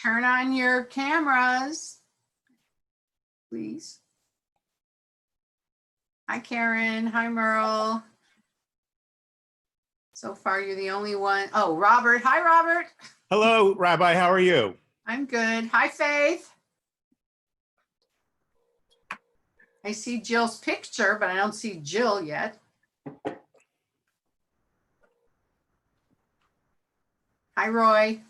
Turn on your cameras, please. Hi, Karen. Hi, Merle. So far, you're the only one. Oh, Robert. Hi, Robert. Hello, Rabbi. How are you? I'm good. Hi, Faith. I see Jill's picture, but I don't see Jill yet. Hi, Roy.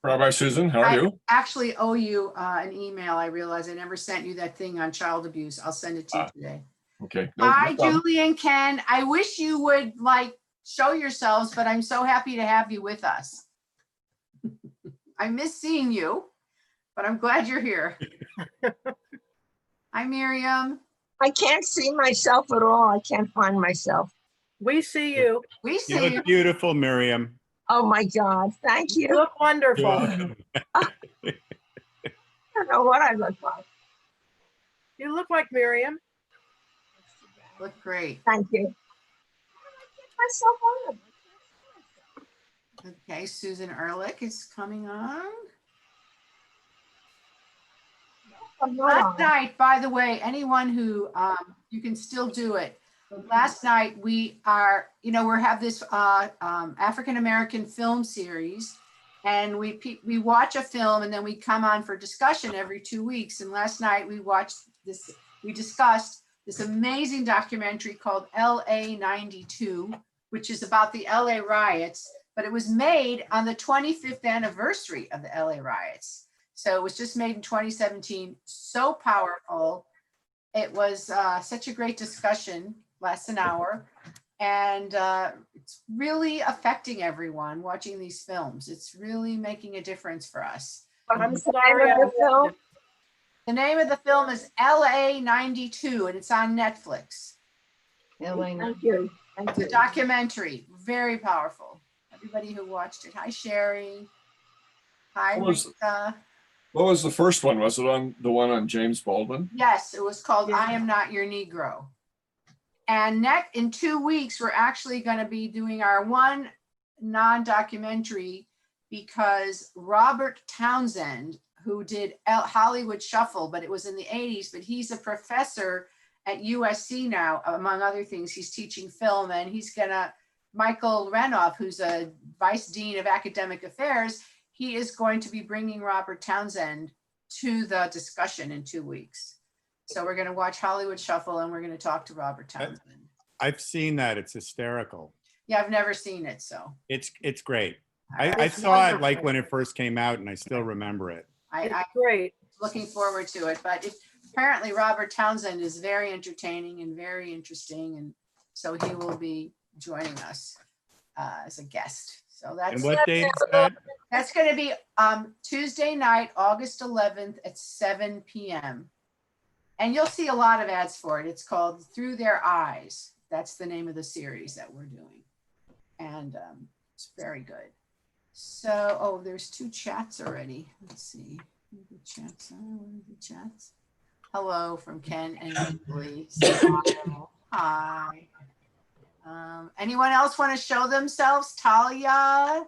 Rabbi Susan, how are you? I actually owe you an email. I realize I never sent you that thing on child abuse. I'll send it to you today. Okay. Hi, Julie and Ken. I wish you would show yourselves, but I'm so happy to have you with us. I miss seeing you, but I'm glad you're here. Hi, Miriam. I can't see myself at all. I can't find myself. We see you. We see You you. look beautiful, Miriam. Oh my God, thank You you. look wonderful. I don't know what I look like. You look like Miriam. Look great. Thank you. Myself on. Okay, Susan Ehrlich is coming on. I'm not Last on. night, by the way, anyone who, you can still do it. Last night we have this African-American film series, and we watch a film and then we come on for discussion every 2 weeks. And last night we discussed this amazing documentary called LA 92, which is about the LA riots, but it was made on the 25th anniversary of the LA riots. So it was just made in 2017, so powerful. It was such a great discussion, lasts an hour. And it's really affecting everyone watching these films. It's really making a difference for us. I'm sorry. The name of the film is LA 92 and it's on Netflix. Thank you. Thank It's a you. documentary, very powerful. Everybody who watched it. Hi, Sherry. Hi, Rita. What was the first one? Was it on the one on James Baldwin? Yes, it was called Yeah. I Am Not Your Negro. And in 2 weeks, we're actually going to be doing our one non-documentary because Robert Townsend, who did Hollywood Shuffle, but it was in the 80s, but he's a professor at USC now, among other things. He's teaching film, and Michael Renoff, who's a vice dean of academic affairs, he is going to be bringing Robert Townsend to the discussion in 2 weeks. So we're going to watch Hollywood Shuffle and we're going to talk to Robert Townsend. I've seen that. It's hysterical. Yeah, I've never seen it, so. It's great. I I saw it like when it first came out and I still remember it. It's I'm great. looking forward to it, but apparently Robert Townsend is very entertaining and very interesting. And so he will be joining us as a guest. So And what date is that? that's going to be Tuesday night, August 11th at 7 p.m. And you'll see a lot of ads for it. It's called Through Their Eyes. That's the name of the series that we're doing. And it's very good. So, there's 2 chats already. Let's see. Where the chats are. Where are the chats? Hello from Ken and Idly. Hi. Anyone else want to show themselves? Talia,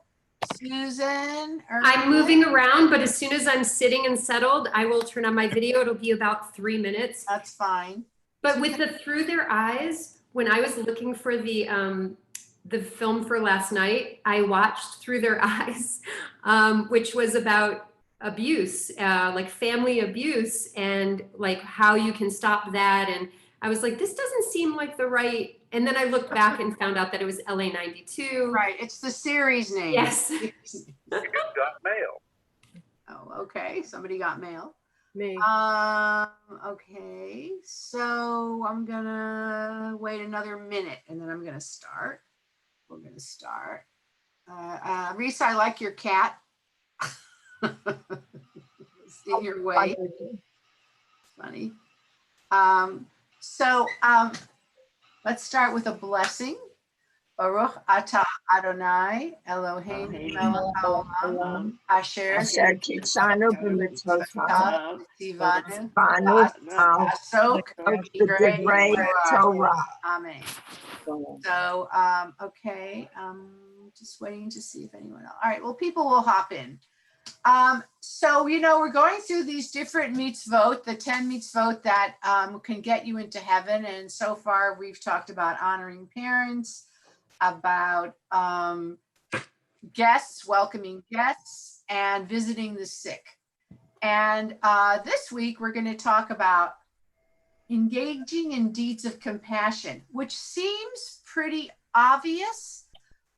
Susan? I'm moving around, but as soon as I'm sitting and settled, I will turn on my video. It'll be about 3 minutes. That's fine. But with the Through Their Eyes, when I was looking for the film for last night, I watched Through Their Eyes, which was about abuse, like family abuse, and like how you can stop that. And I was like, this doesn't seem like the right. And then I looked back and found out that it was LA 92. Right. It's the series name. Yes. You got mail. Oh, okay. Somebody got mail. Me. Okay. So I'm gonna wait another minute and then I'm gonna start. We're gonna start. Risa, I like your cat. It's in your way. Funny. Let's start with a blessing. Baruch atah Adonai Eloheinu melech haolam asher Kitzanu b'mitzvotav tivanu b'anu asok b'divrei Torah. Amen. So, okay, just waiting to see if anyone else. All right, well, people will hop in. So, we're going through these different mitzvot, the 10 mitzvot that can get you into heaven. And so far, we've talked about honoring parents, about guests, welcoming guests, and visiting the sick. And this week, we're going to talk about engaging in deeds of compassion, which seems pretty obvious,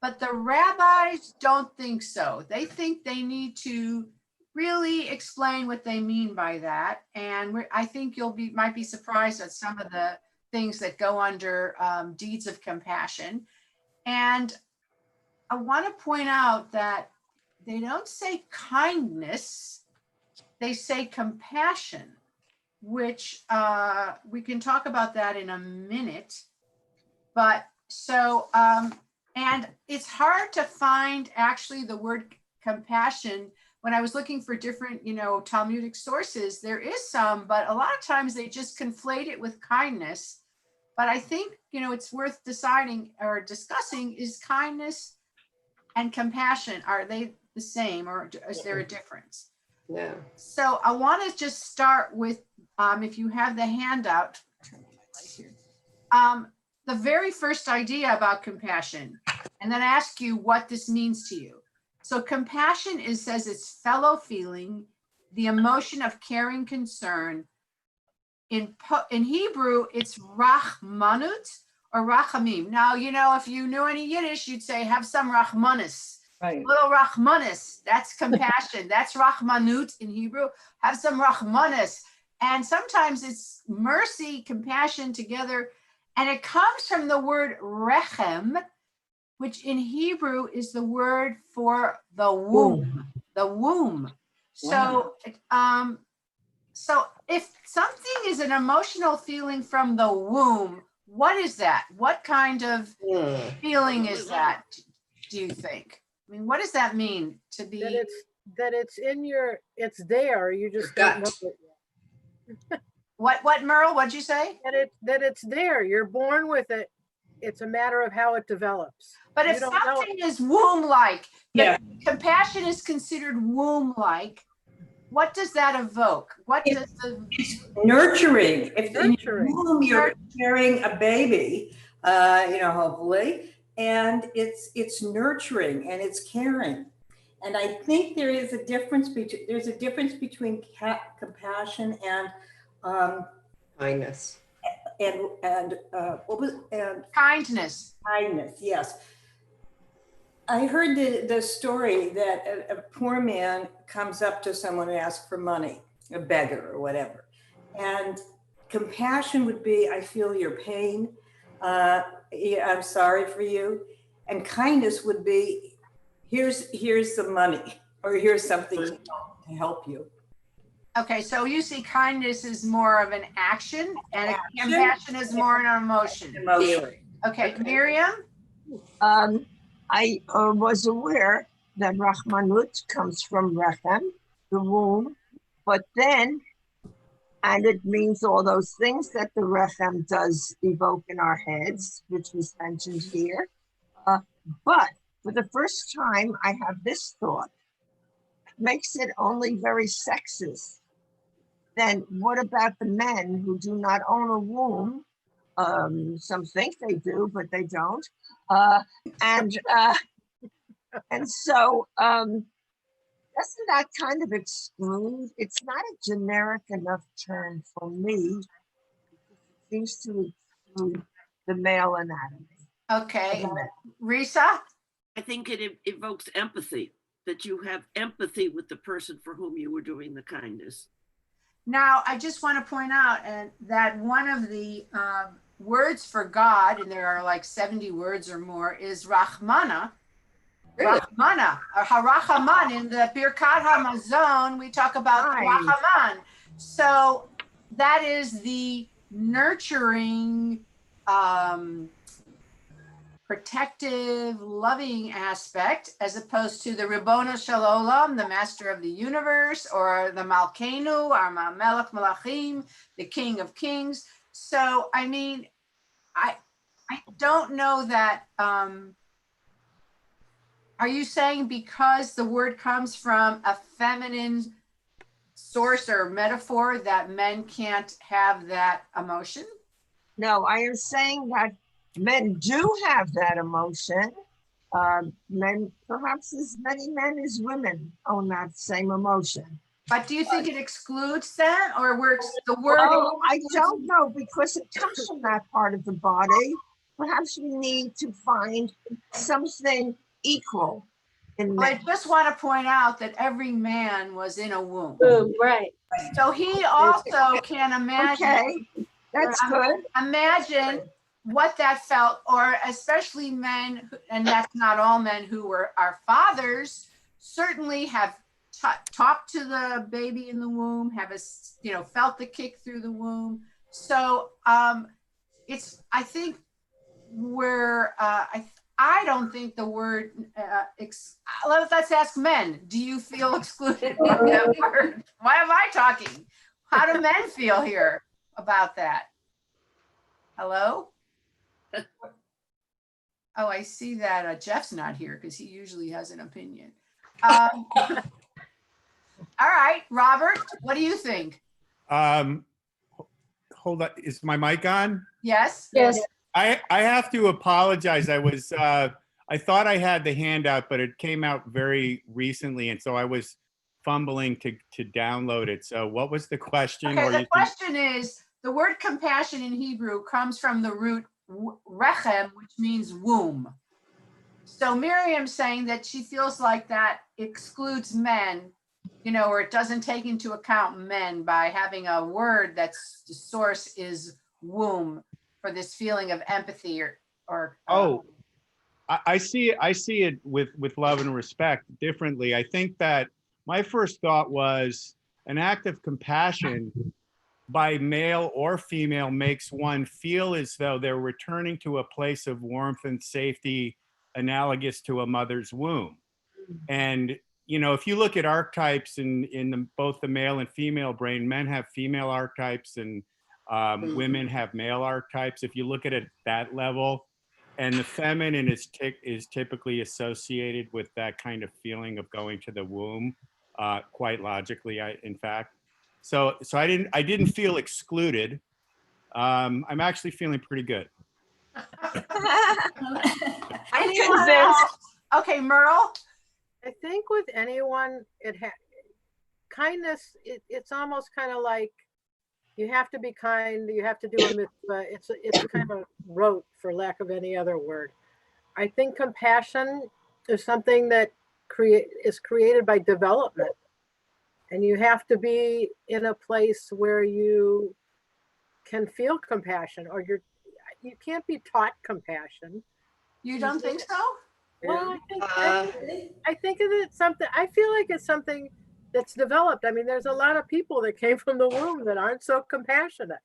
but the rabbis don't think so. They think they need to really explain what they mean by that. And I think might be surprised at some of the things that go under deeds of compassion. And I want to point out that they don't say kindness, they say compassion, which we can talk about that in a minute. But so, and it's hard to find actually the word compassion. When I was looking for different, Talmudic sources, there is some, but a lot of times they just conflate it with kindness. But I think, it's worth deciding or discussing, is kindness and compassion, are they the same, or is there a difference? Yeah. So I want to just start with, if you have the handout, the very first idea about compassion, and then ask you what this means to you. So compassion says it's fellow feeling, the emotion of caring concern. In Hebrew, it's rachmanut or rachamim. Now, if you knew any Yiddish, you'd say, have some rachmanis. Right. Little rachmanis, that's compassion. That's rachmanut in Hebrew. Have some rachmanis. And sometimes it's mercy, compassion together. And it comes from the word rechem, which in Hebrew is the word for the womb, the womb. So, so if something is an emotional feeling from the womb, what is that? What kind of feeling is that, do you think? I mean, what does that mean to be? That it's in it's there. You just don't know it yet. What, Merle? What'd you say? That it's there. You're born with it. It's a matter of how it develops. But if something is womb-like, compassion is considered womb-like, what does that evoke? What does It's nurturing. If Nurturing. in the womb you're carrying a baby, hopefully, and it's nurturing and it's caring. And I think there is a difference between compassion and Kindness. and what was and kindness? kindness? Yes. I heard the story that a poor man comes up to someone and asks for money, a beggar or whatever. And compassion would be, I feel your pain. I'm sorry for you. And kindness would be, here's the money, or here's something to help you. Okay, so you see kindness is more of an action and compassion is more an emotion. Okay, Miriam? I was aware that Rahmanut comes from Rechem, the womb, but then, and it means all those things that the Rechem does evoke in our heads, which was mentioned here. But for the first time, I have this thought. Makes it only very sexist. Then what about the men who do not own a womb? Some think they do, but they don't. And so doesn't that kind of exclude? It's not a generic enough term for me. It seems to exclude the male anatomy. Okay, Risa? I think it evokes empathy, that you have empathy with the person for whom you were doing the kindness. Now, I just want to point out that one of the words for God, and there are like 70 words or more, is Rahmana. Really? Rahmana, or Harachaman. In the Birkat HaMazon, we talk about Rachaman. So that is the nurturing, protective, loving aspect, as opposed to the Ribono Shel Olam, the master of the universe, or the Malkeinu, or Melech Malachim, the King of Kings. So, I mean, I don't know that, Are you saying because the word comes from a feminine source or metaphor that men can't have that emotion? No, I am saying that men do have that emotion. Men, perhaps as many men as women own that same emotion. But do you think it excludes that, or works the word? Oh, I don't know, because it comes from that part of the body. Perhaps we need to find something equal in I men. just want to point out that every man was in a womb. Boom, right. So he also can imagine. Okay, that's good. Imagine what that felt, or especially men, and that's not all men who were our fathers, certainly have talked to the baby in the womb, have felt the kick through the womb. So it's, I think we're, I don't think the word, let's ask men, do you feel excluded by that word? Why am I talking? How do men feel here about that? Hello? Oh, I see that Jeff's not here because he usually has an opinion. All right, Robert, what do you think? Hold on, is my mic on? Yes? Yes. I have to apologize. I thought I had the handout, but it came out very recently, and so I was fumbling to download it. So what was the question? Okay, the question is, the word compassion in Hebrew comes from the root rechem, which means womb. So Miriam's saying that she feels like that excludes men, or it doesn't take into account men by having a word that's the source is womb for this feeling of empathy or I see it with love and respect differently. I think that my first thought was an act of compassion by male or female makes one feel as though they're returning to a place of warmth and safety analogous to a mother's womb. And, if you look at archetypes in both the male and female brain, men have female archetypes and women have male archetypes. If you look at it that level, and the feminine is typically associated with that kind of feeling of going to the womb, quite logically, in fact. So I didn't feel excluded. I'm actually feeling pretty good. I'm convinced. Okay, Merle. I think with anyone, kindness, it's almost kind of like you have to be kind, you have to do a mitzvah. It's kind of rote, for lack of any other word. I think compassion is something that is created by development. And you have to be in a place where you can feel compassion, or you can't be taught compassion. You don't think so? Well, I think of it something, I feel like it's something that's developed. I mean, there's a lot of people that came from the womb that aren't so compassionate.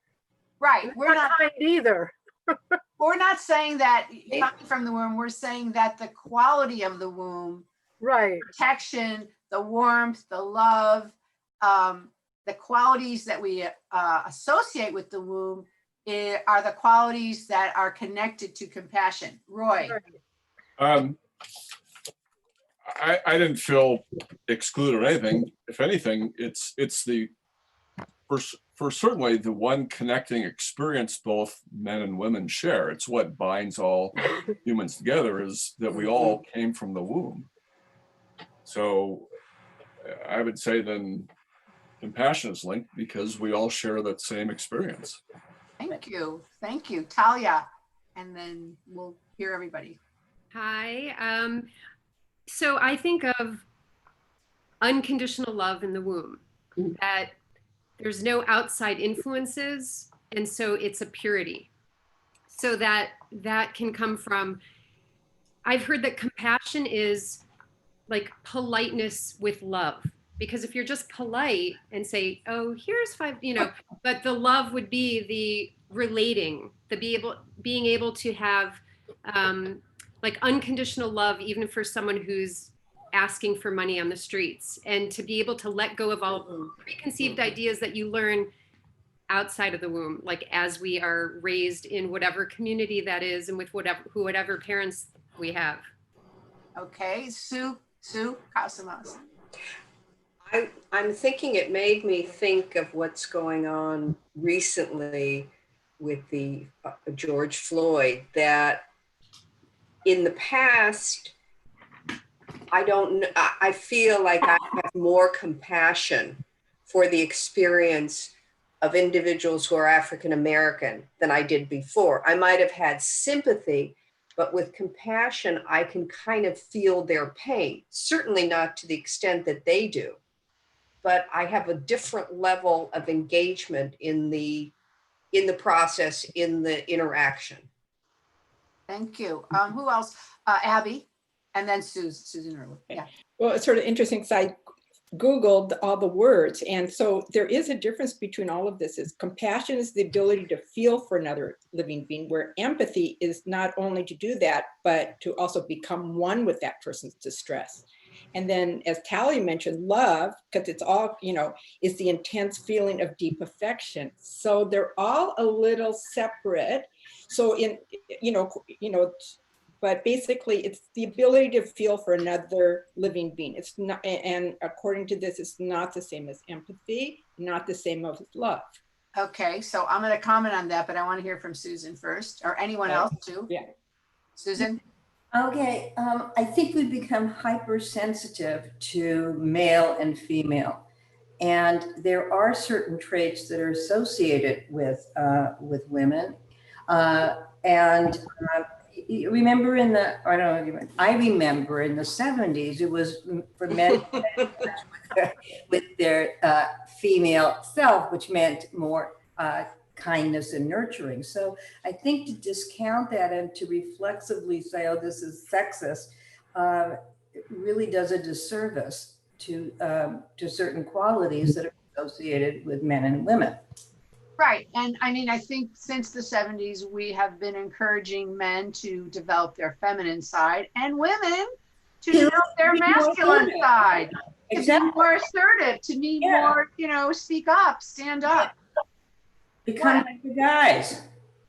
Right. We're not kind either. We're not saying that coming from the womb. We're saying that the quality of the womb, right, protection, the warmth, the love, the qualities that we associate with the womb are the qualities that are connected to compassion. Roy. I didn't feel excluded or anything. If anything, it's the for certainly the one connecting experience both men and women share. It's what binds all humans together, is that we all came from the womb. So I would say then compassion is linked because we all share that same experience. Thank you. Thank you. Talia. And then we'll hear everybody. Hi. So I think of unconditional love in the womb, that there's no outside influences. And so it's a purity. So that can come from, I've heard that compassion is like politeness with love. Because if you're just polite and say, oh, here's 5, but the love would be the relating, being able to have like unconditional love, even for someone who's asking for money on the streets, and to be able to let go of all preconceived ideas that you learn outside of the womb, like as we are raised in whatever community that is and with whatever parents we have. Okay, Sue Cosmos. I'm thinking it made me think of what's going on recently with the George Floyd, that in the past, I feel like I have more compassion for the experience of individuals who are African American than I did before. I might have had sympathy, but with compassion, I can kind of feel their pain. Certainly not to the extent that they do, but I have a different level of engagement in the process, in the interaction. Thank you. Who else? Abby, and then Susan Earle. Yeah. Well, it's sort of interesting because I Googled all the words. And so there is a difference between all of this. Is compassion is the ability to feel for another living being, where empathy is not only to do that, but to also become one with that person's distress. And then, as Callie mentioned, love, because it's all, is the intense feeling of deep affection. So they're all a little separate. So but basically it's the ability to feel for another living being. It's not, and according to this, it's not the same as empathy, not the same as love. Okay, so I'm going to comment on that, but I want to hear from Susan first, or anyone else too. Yeah. Susan? Okay, I think we become hypersensitive to male and female. And there are certain traits that are associated with women. Remember I remember in the 70s, it was for men with their female self, which meant more kindness and nurturing. So I think to discount that and to reflexively say, oh, this is sexist, it really does a disservice to certain qualities that are associated with men and women. Right. And I mean, I think since the 70s, we have been encouraging men to develop their feminine side and women to develop their masculine side. Exactly. To be more assertive, to be more, speak up, stand up. Become like the guys.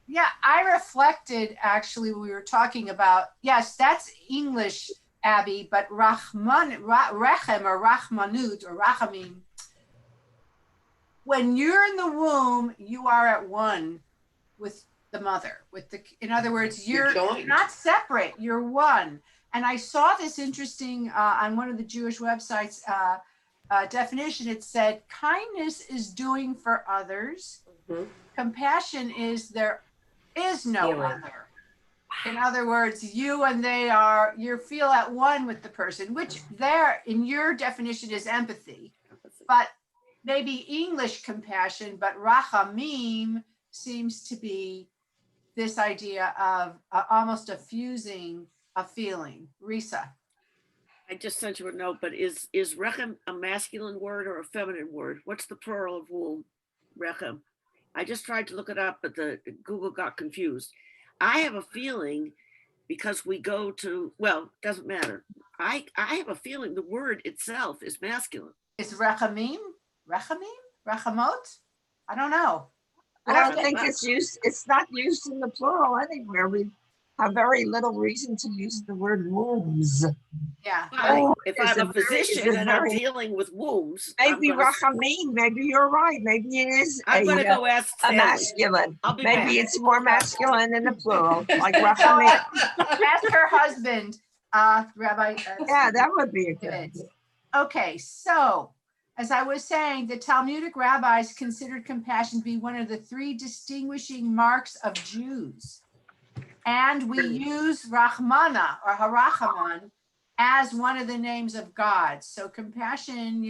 Yeah, I reflected actually when we were talking about, yes, that's English, Abby, but Rechem or Rachmanut or Rachamim, when you're in the womb, you are at one with the mother. In other words, you're not separate, you're one. And I saw this interesting on one of the Jewish websites definition. It said, kindness is doing for others. Mm-hmm. Compassion is there is no other. In other words, you and they you feel at one with the person, which there in your definition is empathy. But maybe English compassion, but rachamim seems to be this idea of almost a fusing a feeling. Risa. I just sent you a note, but is rechem a masculine word or a feminine word? What's the plural of womb? Rechem. I just tried to look it up, but the Google got confused. I have a feeling because we go to, well, doesn't matter. I have a feeling the word itself is masculine. Is rechamim? Rechamim? Rechamot? I don't know. I don't think it's used. It's not used in the plural anywhere. We have very little reason to use the word wombs. Yeah. Well, if I'm a physician and I'm dealing with wombs, maybe rachamim. Maybe you're right. Maybe it is. I'm going to go ask a masculine. Maybe back. It's more masculine than the plural, like rachamim. Ask her husband, Rabbi. Yeah, that would be a good. Okay, so. As I was saying, the Talmudic rabbis considered compassion to be one of the three distinguishing marks of Jews. And we use Rahmana or Harachaman as one of the names of God. So compassion,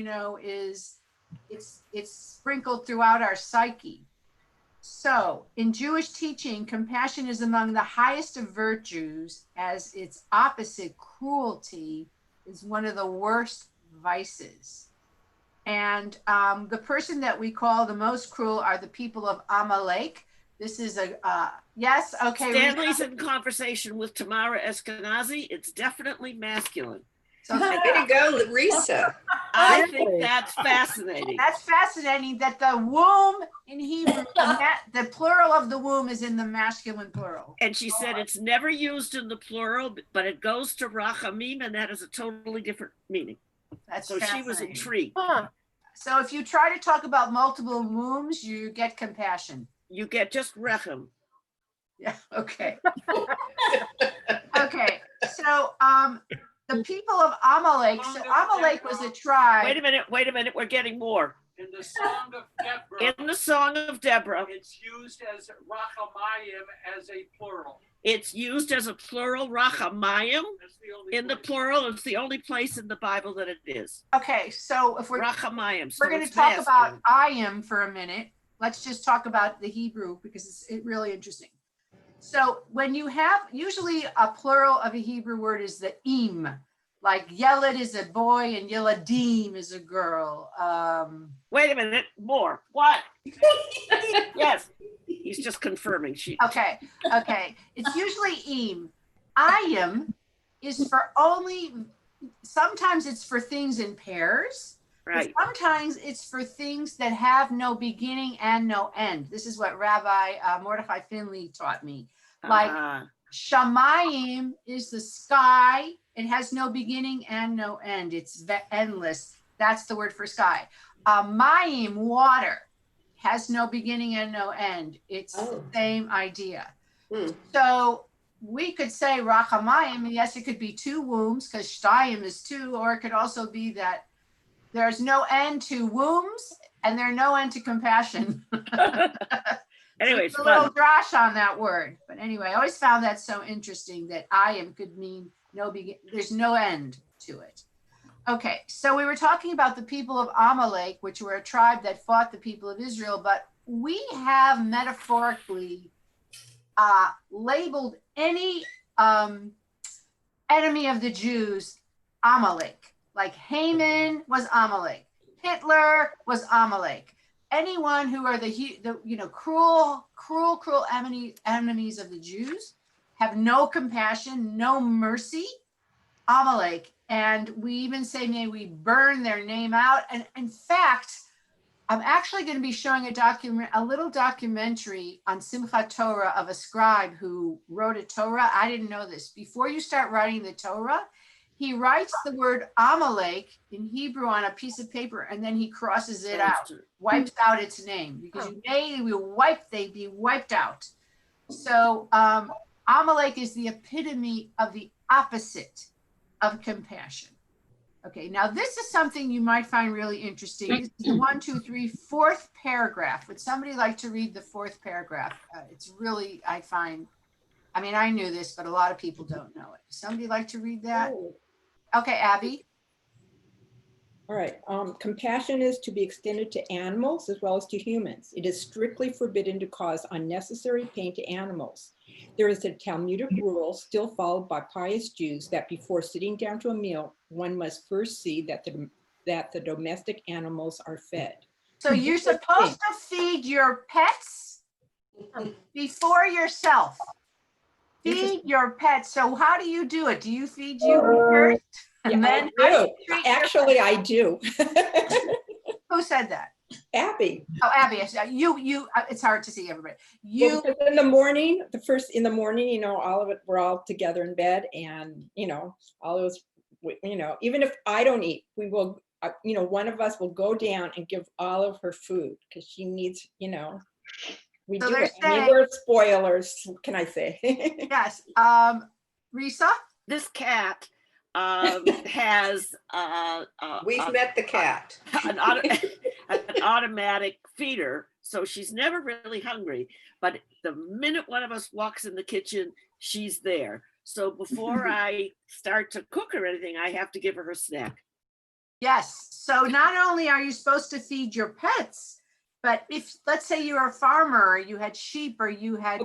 it's sprinkled throughout our psyche. So in Jewish teaching, compassion is among the highest of virtues, as its opposite, cruelty, is one of the worst vices. And the person that we call the most cruel are the people of Amalek. This is yes, okay. Stanley's in conversation with Tamara Eskenazi. It's definitely masculine. So way to go, Risa. I Really? think that's fascinating. That's fascinating that the womb in Hebrew, the plural of the womb is in the masculine plural. And she said it's never used in the plural, but it goes to rachamim, and that is a totally different meaning. That's So she was fascinating. intrigued. Huh. So if you try to talk about multiple wombs, you get compassion. You get just rechem. Yeah, okay. Okay, so the people of Amalek, so Amalek was a tribe. Wait a minute, we're getting more. In the Song of Deborah, In the Song of Deborah, it's used as rachamayim as a plural. it's used as a plural, rachamayim. That's the only In the place. plural, it's the only place in the Bible that it is. Okay, so if we're Rachamayim. we're going to talk about ayim for a minute, let's just talk about the Hebrew because it's really interesting. So when you have, usually a plural of a Hebrew word is the im, like yeled is a boy and yeladim is a girl. Wait a minute, more. What? Yes, he's just confirming. Okay, it's usually im. Ayim is for only, sometimes it's for things in pairs. Right. Sometimes it's for things that have no beginning and no end. This is what Rabbi Mordechai Finley taught me. Like Shamayim is the sky. It has no beginning and no end. It's endless. That's the word for sky. Mayim, water, has no beginning and no end. It's the same idea. So we could say Rachamayim, and yes, it could be two wombs because Shtayim is two, or it could also be that there's no end to wombs and there's no end to compassion. Anyways, a little drash on that word. But anyway, I always found that so interesting that ayim could mean there's no end to it. Okay, so we were talking about the people of Amalek, which were a tribe that fought the people of Israel, but we have metaphorically labeled any enemy of the Jews Amalek. Like Haman was Amalek, Hitler was Amalek. Anyone who are the cruel enemies of the Jews have no compassion, no mercy, Amalek. And we even say, may we burn their name out. And in fact, I'm actually going to be showing a little documentary on Simchat Torah of a scribe who wrote a Torah. I didn't know this. Before you start writing the Torah, he writes the word Amalek in Hebrew on a piece of paper, and then he crosses it out, wipes out its name, because they'd be wiped out. So Amalek is the epitome of the opposite of compassion. Okay, now this is something you might find really interesting. This is the 4th paragraph. Would somebody like to read the 4th paragraph? It's really, I knew this, but a lot of people don't know it. Somebody like to read that? Okay, Abby. All right. Compassion is to be extended to animals as well as to humans. It is strictly forbidden to cause unnecessary pain to animals. There is a Talmudic rule still followed by pious Jews that before sitting down to a meal, one must first see that the domestic animals are fed. So you're supposed to feed your pets before yourself. Feed your pets. So how do you do it? Do you feed you first? And then I do. Actually, I do. Who said that? Abby. Oh, Abby. You. It's hard to see everybody. You in the morning, all of it, we're all together in bed, and all of us, even if I don't eat, we will. One of us will go down and give Olive her food because she needs. We do it. We're spoilers. Can I say? Yes. Risa. This cat has we've met the cat, an automatic feeder, so she's never really hungry, but the minute one of us walks in the kitchen, she's there. So before I start to cook or anything, I have to give her snack. Yes. So not only are you supposed to feed your pets, but if, let's say you're a farmer, or you had sheep, or you had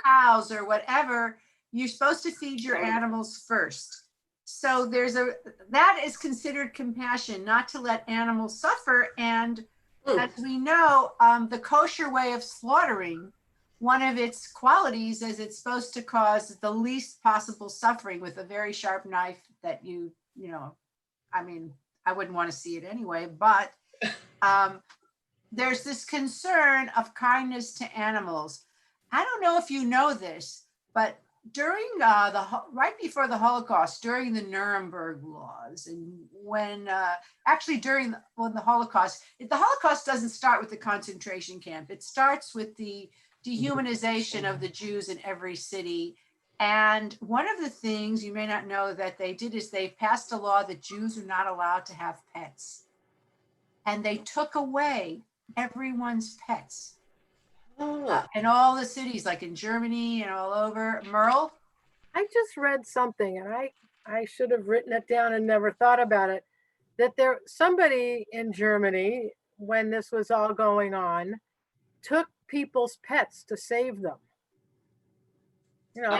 cows or whatever, you're supposed to feed your animals first. So that is considered compassion, not to let animals suffer. And as we know, the kosher way of slaughtering, one of its qualities is it's supposed to cause the least possible suffering with a very sharp knife that I wouldn't want to see it anyway, but there's this concern of kindness to animals. I don't know if you know this, but during right before the Holocaust, during the Nuremberg laws, and when when the Holocaust doesn't start with the concentration camp. It starts with the dehumanization of the Jews in every city. And one of the things you may not know that they did is they passed a law that Jews are not allowed to have pets. And they took away everyone's pets. In all the cities, like in Germany and all over. Merle? I just read something, and I should have written it down and never thought about it, that somebody in Germany, when this was all going on, took people's pets to save them. You know,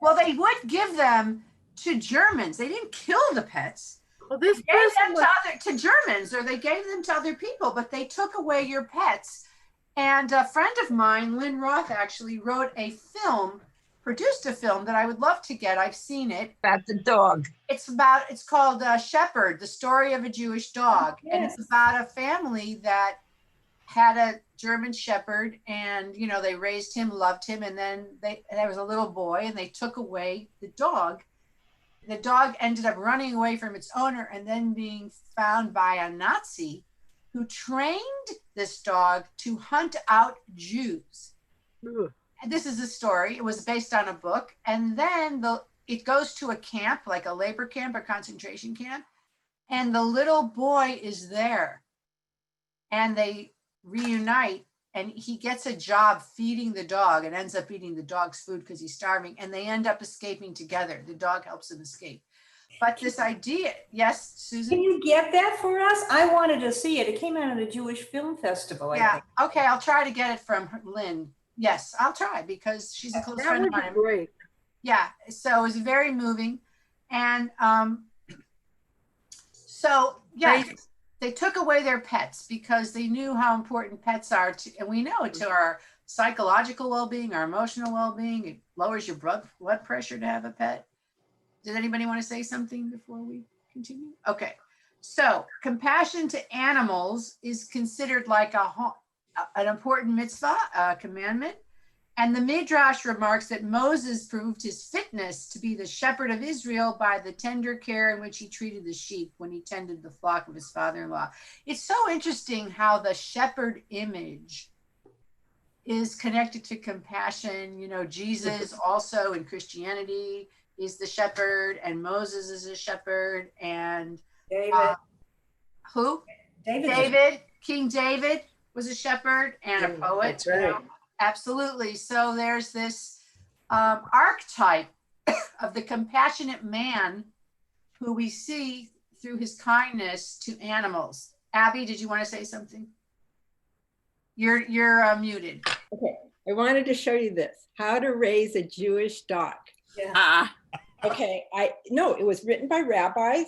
Well, they would give them to Germans. They didn't kill the pets. Well, this they gave them to Germans, or they gave them to other people, but they took away your pets. And a friend of mine, Lynn Roth, actually produced a film that I would love to get. I've seen it. About the dog. It's called Shepherd, the story of a Jewish dog. Yes. And it's about a family that had a German Shepherd, and, you know, they raised him, loved him. And then there was a little boy, and they took away the dog. The dog ended up running away from its owner and then being found by a Nazi who trained this dog to hunt out Jews. Ugh. And this is a story. It was based on a book. And then it goes to a camp, like a labor camp or concentration camp. And the little boy is there. And they reunite, and he gets a job feeding the dog and ends up eating the dog's food because he's starving. And they end up escaping together. The dog helps him escape. But this idea, yes, Susan? Can you get that for us? I wanted to see it. It came out of the Jewish Film Festival, I think. Okay, I'll try to get it from Lynn. Yes, I'll try, because she's a close friend of mine. Great. Yeah, so it was very moving. And they took away their pets because they knew how important pets are and we know it, to our psychological well-being, our emotional well-being. It lowers your blood pressure to have a pet. Did anybody want to say something before we continue? Okay, so compassion to animals is considered like an important mitzvah, a commandment. And the Midrash remarks that Moses proved his fitness to be the shepherd of Israel by the tender care in which he treated the sheep when he tended the flock of his father-in-law. It's so interesting how the shepherd image is connected to compassion. You know, Jesus also in Christianity is the shepherd, and Moses is a shepherd, and David. Who? David. King David was a shepherd and a poet. That's right. You know? Absolutely. So there's this archetype of the compassionate man who we see through his kindness to animals. Abby, did you want to say something? You're muted. Okay, I wanted to show you this, how to raise a Jewish dog. Yeah. Okay, it was written by rabbis.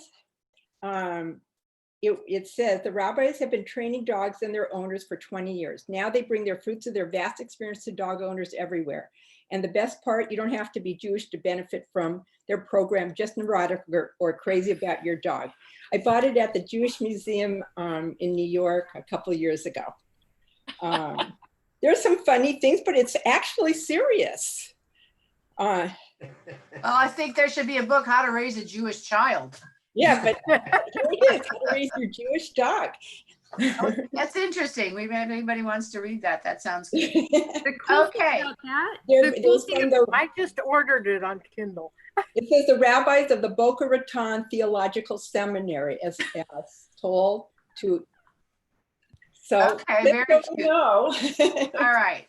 It says the rabbis have been training dogs and their owners for 20 years. Now they bring their fruits of their vast experience to dog owners everywhere. And the best part, you don't have to be Jewish to benefit from their program, just neurotic or crazy about your dog. I bought it at the Jewish Museum in New York a couple of years ago. There's some funny things, but it's actually serious. Well, I think there should be a book, How to Raise a Jewish Child. Yeah, but here it is, how to raise your Jewish dog. That's interesting. Maybe if anybody wants to read that, that sounds good. The cool thing Okay. about that, I just ordered it on Kindle. It says the rabbis of the Boca Raton Theological Seminary as told to. So Okay, very good. know. All right.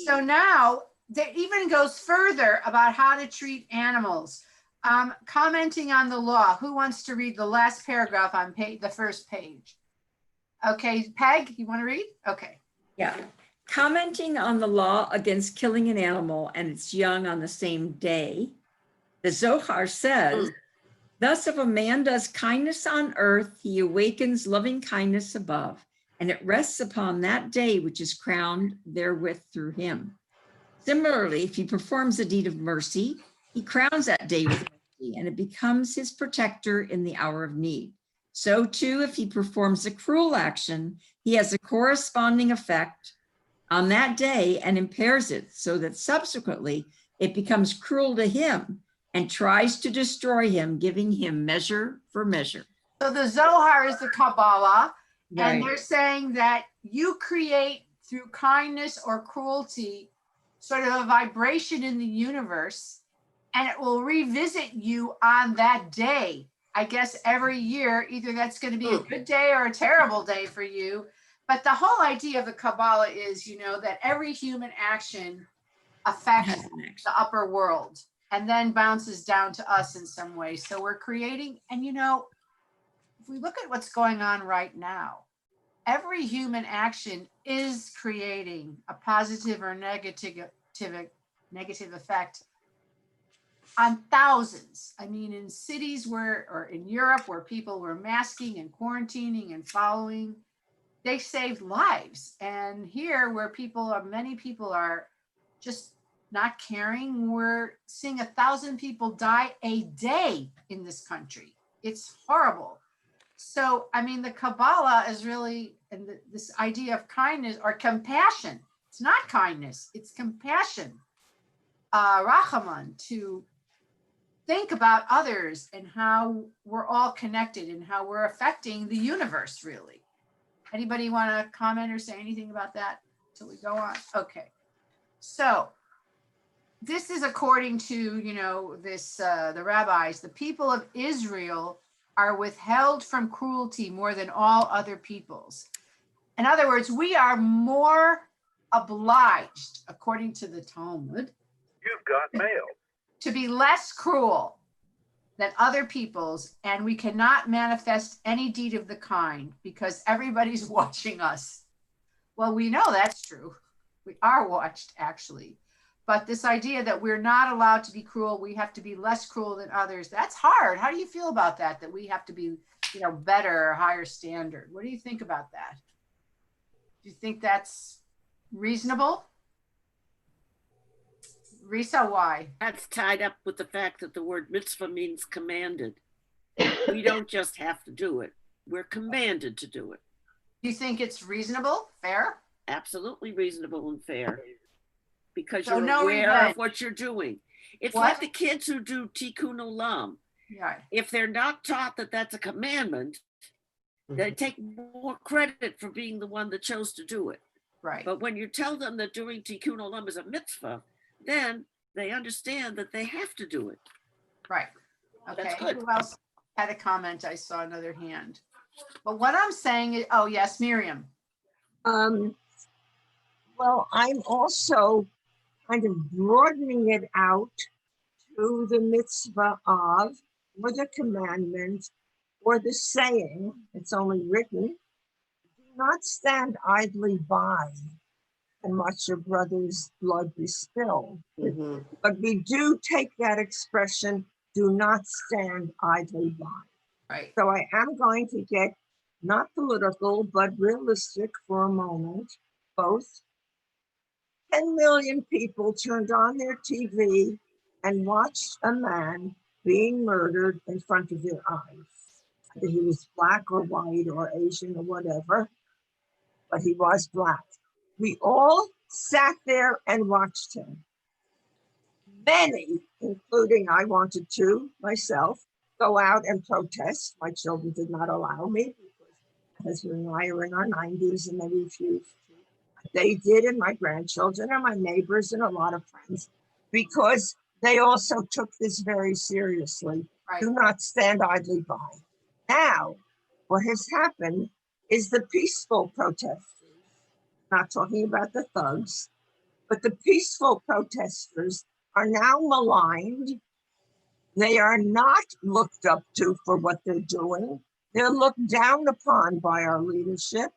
So now that even goes further about how to treat animals. Commenting on the law. Who wants to read the last paragraph on the first page? Okay, Peg, you want to read? Okay. Yeah. Commenting on the law against killing an animal and its young on the same day, the Zohar says, thus if a man does kindness on earth, he awakens loving kindness above, and it rests upon that day which is crowned therewith through him. Similarly, if he performs a deed of mercy, he crowns that day with empathy, and it becomes his protector in the hour of need. So too, if he performs a cruel action, he has a corresponding effect on that day and impairs it, so that subsequently it becomes cruel to him and tries to destroy him, giving him measure for measure. So the Zohar is the Kabbalah, Right. and they're saying that you create through kindness or cruelty sort of a vibration in the universe, and it will revisit you on that day. I guess every year, either that's going to be a good day or a terrible day for you. But the whole idea of the Kabbalah is, you know, that every human action affects the upper world and then bounces down to us in some way. So we're creating, and you know, if we look at what's going on right now, every human action is creating a positive or negative effect on thousands. I mean, in cities where, or in Europe, where people were masking and quarantining and following, they saved lives. And here, where many people are just not caring, we're seeing 1,000 people die a day in this country. It's horrible. So, I mean, the Kabbalah is really, and this idea of kindness or compassion. It's not kindness, it's compassion. Rachaman, to think about others and how we're all connected and how we're affecting the universe, really. Anybody want to comment or say anything about that until we go on? Okay. So this is according to, you know, this, the rabbis, the people of Israel are withheld from cruelty more than all other peoples. In other words, we are more obliged, according to the Talmud, You've got mail. to be less cruel than other peoples, and we cannot manifest any deed of the kind because everybody's watching us. Well, we know that's true. We are watched, actually. But this idea that we're not allowed to be cruel, we have to be less cruel than others, that's hard. How do you feel about that? That we have to be, you know, better or higher standard? What do you think about that? Do you think that's reasonable? Risa, why? That's tied up with the fact that the word mitzvah means commanded. We don't just have to do it. We're commanded to do it. Do you think it's reasonable, fair? Absolutely reasonable and fair. Because So you're no aware revenge. of what you're doing. It's What? like the kids who do tikkun olam. Yeah. If they're not taught that that's a commandment, they take more credit for being the one that chose to do it. Right. But when you tell them that doing tikkun olam is a mitzvah, then they understand that they have to do it. Right. Okay. That's good. Who else had a comment? I saw another hand. But what I'm saying is, oh yes, Miriam. Well, I'm also kind of broadening it out to the mitzvah of, or the commandment, or the saying, it's only written, do not stand idly by and watch your brother's blood be spilled. Mm-hmm. But we do take that expression, do not stand idly by. Right. So I am going to get not political, but realistic for a moment, both. 10 million people turned on their TV and watched a man being murdered in front of their eyes. Either he was black or white or Asian or whatever, but he was black. We all sat there and watched him. Many, including I wanted to myself, go out and protest. My children did not allow me because my husband and I are in our 90s and they refused to. They did, and my grandchildren and my neighbors and a lot of friends, because they also took this very seriously. Right. Do not stand idly by. Now, what has happened is the peaceful protesters, not talking about the thugs, but the peaceful protesters are now maligned. They are not looked up to for what they're doing. They're looked down upon by our leadership.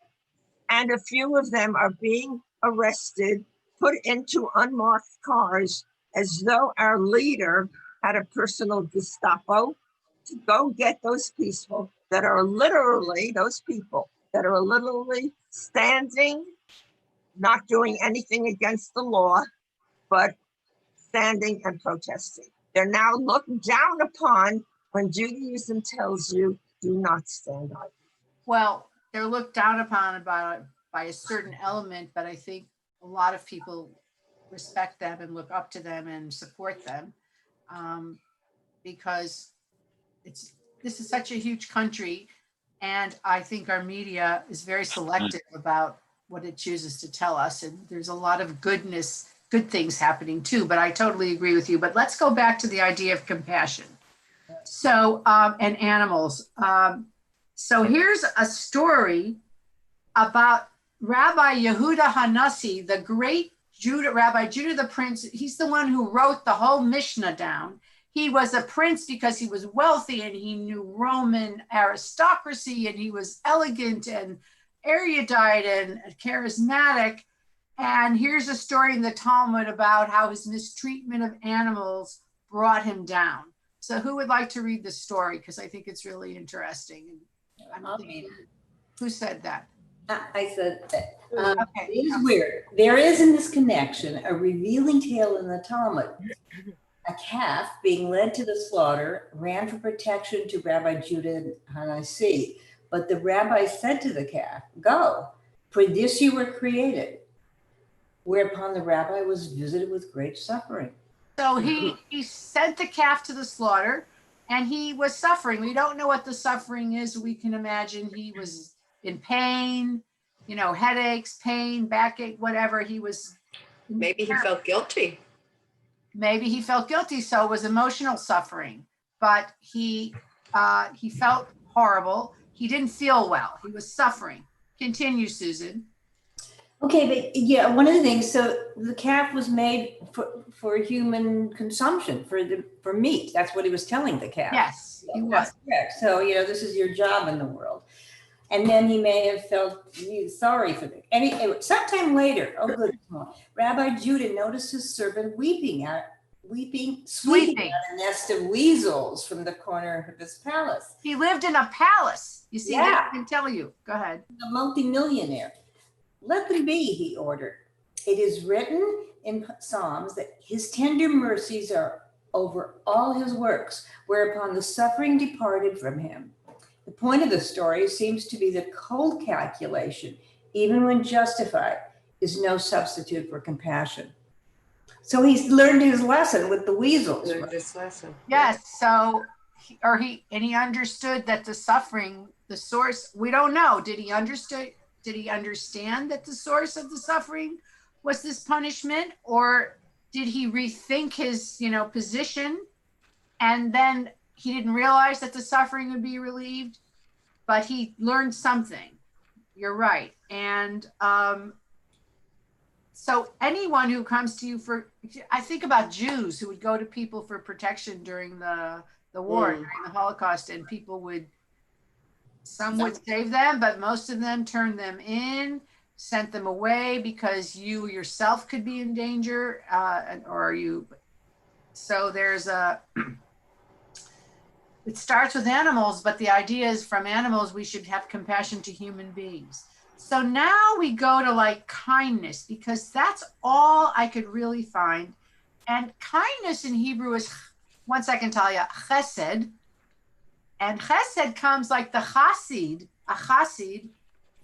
And a few of them are being arrested, put into unmarked cars, as though our leader had a personal Gestapo to go get those peaceful that are literally, those people that are literally standing, not doing anything against the law, but standing and protesting. They're now looked down upon when Judaism tells you do not stand up. Well, they're looked down upon by a certain element, but I think a lot of people respect them and look up to them and support them, because this is such a huge country, and I think our media is very selective about what it chooses to tell us, and there's a lot of good things happening too, but I totally agree with you. But let's go back to the idea of compassion. So, and animals. So here's a story about Rabbi Yehuda Hanasi, the great Rabbi Judah the Prince. He's the one who wrote the whole Mishnah down. He was a prince because he was wealthy and he knew Roman aristocracy, and he was elegant and erudite and charismatic. And here's a story in the Talmud about how his mistreatment of animals brought him down. So who would like to read the story? Because I think it's really interesting. Who said that? I said that. Okay. It is weird. There is in this connection a revealing tale in the Talmud. A calf being led to the slaughter ran for protection to Rabbi Judah Hanasi. But the rabbi said to the calf, "Go, for this you were created." Whereupon the rabbi was visited with great suffering. So he sent the calf to the slaughter, and he was suffering. We don't know what the suffering is. We can imagine he was in pain, headaches, pain, backache, whatever. He was. Maybe he felt guilty. Maybe he felt guilty, so it was emotional suffering. But he felt horrible. He didn't feel well. He was suffering. Continue, Susan. Okay, but yeah, one of the things, so the calf was made for human consumption, for meat. That's what he was telling the calf. Yes, he was. That's correct. So, this is your job in the world. And then he may have felt sorry for it. Anyway, sometime later, Rabbi Judah noticed his servant sweeping out a nest of weasels from the corner of his palace. He lived in a palace. You see, Yeah. I can tell you. Go ahead. A multimillionaire. "Let them be," he ordered. "It is written in Psalms that his tender mercies are over all his works, whereupon the suffering departed from him." The point of the story seems to be that cold calculation, even when justified, is no substitute for compassion. So he's learned his lesson with the weasels. Learned his lesson. Yes. So, he understood that the suffering, the source. We don't know. Did he understand that the source of the suffering was this punishment, or did he rethink his, position, and then he didn't realize that the suffering would be relieved, but he learned something. You're right. And so anyone who comes to you I think about Jews who would go to people for protection during the war, during the Holocaust, and some would save them, but most of them turned them in, sent them away because you yourself could be in danger, so there's it starts with animals, but the idea is from animals, we should have compassion to human beings. So now we go to kindness, because that's all I could really find. And kindness in Hebrew is, once I can tell you, chesed. And chesed comes like the chassid, a chassid,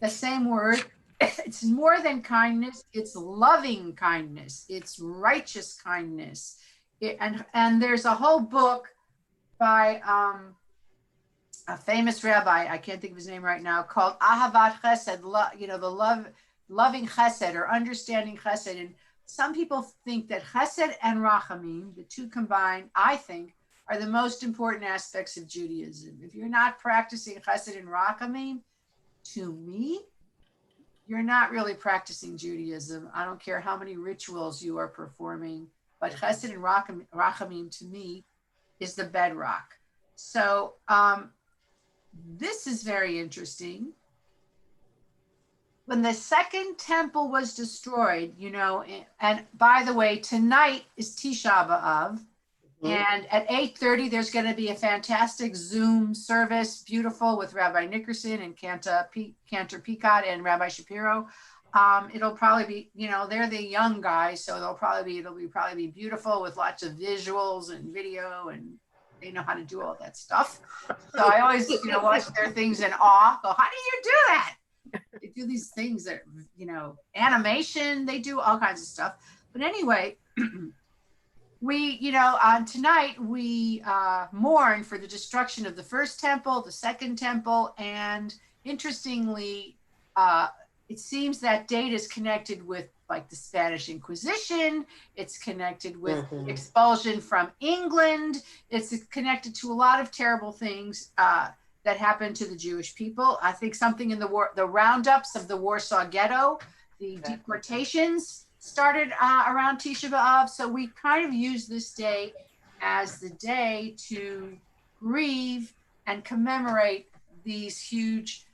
the same word. It's more than kindness. It's loving kindness. It's righteous kindness. And there's a whole book by a famous rabbi, I can't think of his name right now, called Ahavat Chesed, the loving Chesed or understanding Chesed. And some people think that Chesed and Rachamim, the two combined, I think, are the most important aspects of Judaism. If you're not practicing Chesed and Rachamim, to me, you're not really practicing Judaism. I don't care how many rituals you are performing, but Chesed and Rachamim, to me, is the bedrock. So this is very interesting. When the second temple was destroyed, and by the way, tonight is Tisha B'Av, and at 8:30, there's going to be a fantastic Zoom service, beautiful, with Rabbi Nickerson and Cantor Picot and Rabbi Shapiro. It'll probably be, they're the young guys, so it'll probably be beautiful with lots of visuals and video, and they know how to do all that stuff. So I always, watch their things in awe. Go, how do you do that? They do these things that, animation, they do all kinds of stuff. But anyway, we, tonight we mourn for the destruction of the first temple, the second temple, and interestingly, it seems that date is connected with like the Spanish Inquisition. It's connected with expulsion from England. It's connected to a lot of terrible things that happened to the Jewish people. I think something in the roundups of the Warsaw Ghetto, the deportations started around Tisha B'Av. So we kind of use this day as the day to grieve and commemorate these huge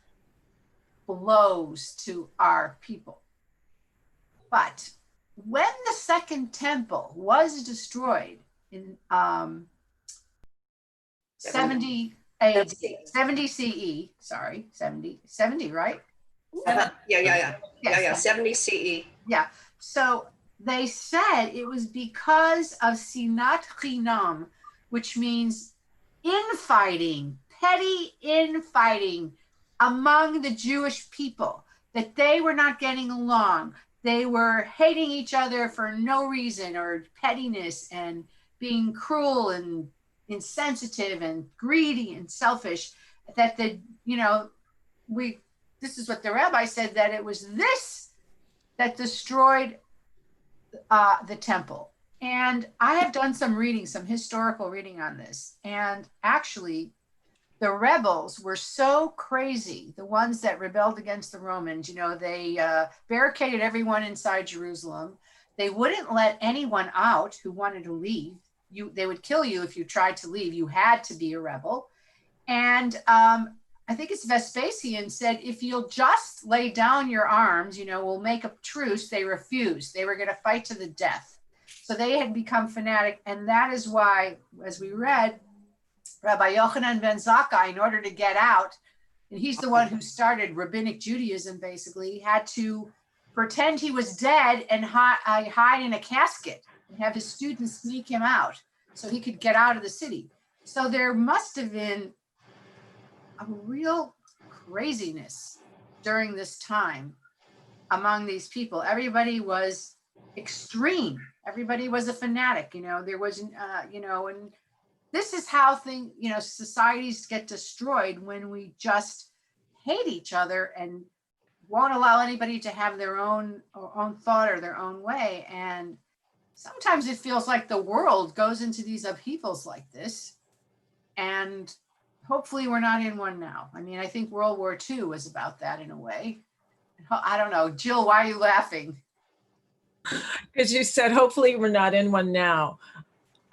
blows to our people. But when the second temple was destroyed in 70 AD, 70 CE, sorry, 70, right? Yeah, 70 CE. Yeah, so they said it was because of sinat chinam, which means infighting, petty infighting among the Jewish people, that they were not getting along. They were hating each other for no reason, or pettiness, and being cruel and insensitive and greedy and selfish. That this is what the rabbi said, that it was this that destroyed the temple. And I have done some reading, some historical reading on this. And actually, the rebels were so crazy, the ones that rebelled against the Romans, they barricaded everyone inside Jerusalem. They wouldn't let anyone out who wanted to leave. They would kill you if you tried to leave. You had to be a rebel. And I think it's Vespasian said, if you'll just lay down your arms, we'll make a truce. They refused. They were going to fight to the death. So they had become fanatic. And that is why, as we read, Rabbi Yochanan ben Zakkai, in order to get out, and he's the one who started rabbinic Judaism, basically, he had to pretend he was dead and hide in a casket and have his students sneak him out so he could get out of the city. So there must have been a real craziness during this time among these people. Everybody was extreme. Everybody was a fanatic, there wasn't, and this is how societies get destroyed, when we just hate each other and won't allow anybody to have their own thought or their own way. And sometimes it feels like the world goes into these upheavals like this. And hopefully we're not in one now. I mean, I think World War II was about that in a way. I don't know. Jill, why are you laughing? Because you said, hopefully we're not in one now.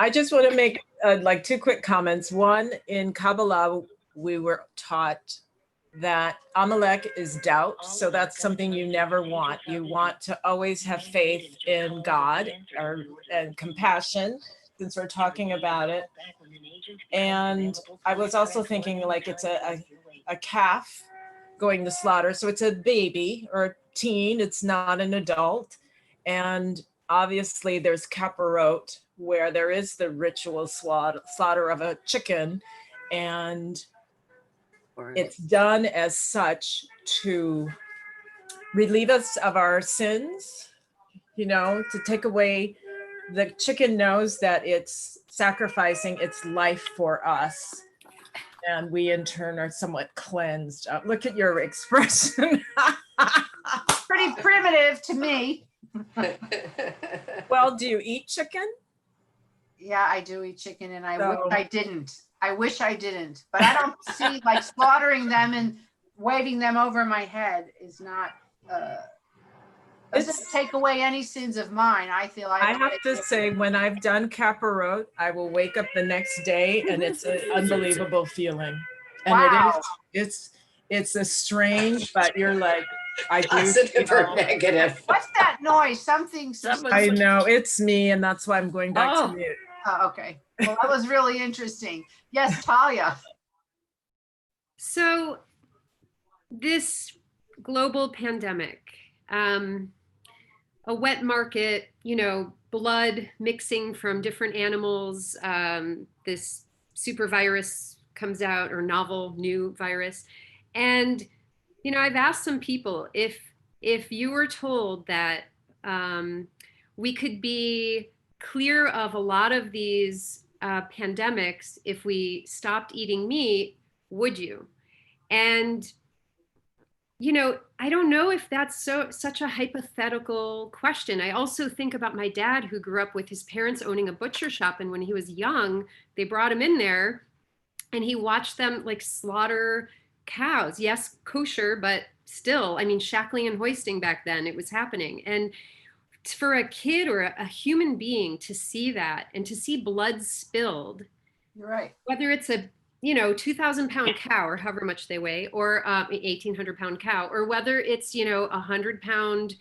I just want to make two quick comments. One, in Kabbalah, we were taught that Amalek is doubt. So that's something you never want. You want to always have faith in God and compassion, since we're talking about it. And I was also thinking it's a calf going to slaughter. So it's a baby or a teen. It's not an adult. And obviously there's kaparot, where there is the ritual slaughter of a chicken, and it's done as such to relieve us of our sins, to take away. The chicken knows that it's sacrificing its life for us, and we in turn are somewhat cleansed. Look at your expression. Pretty primitive to me. Well, do you eat chicken? Yeah, I do eat chicken, and I wish I didn't. I wish I didn't, but I don't see slaughtering them and waving them over my head is not, doesn't take away any sins of mine. I feel I have to say, when I've done kaparot, I will wake up the next day and it's an unbelievable feeling. And wow. It's a strange, but you're like, I do. Positive or negative. What's that noise? Something. I know, it's me, and that's why I'm going back to mute. Oh, okay. Well, that was really interesting. Yes, Talia. So this global pandemic, a wet market, you know, blood mixing from different animals. This super virus comes out, or novel new virus. And, you know, I've asked some people if you were told that we could be clear of a lot of these pandemics if we stopped eating meat, would you? And, you know, I don't know if that's such a hypothetical question. I also think about my dad, who grew up with his parents owning a butcher shop. And when he was young, they brought him in there and he watched them like slaughter cows. Yes, kosher, but still, I mean, shackling and hoisting back then, it was happening. And for a kid or a human being to see that and to see blood spilled, You're right. whether it's a, you know, 2,000-pound cow or however much they weigh, or 1,800-pound cow, or whether it's, you know, 100-pound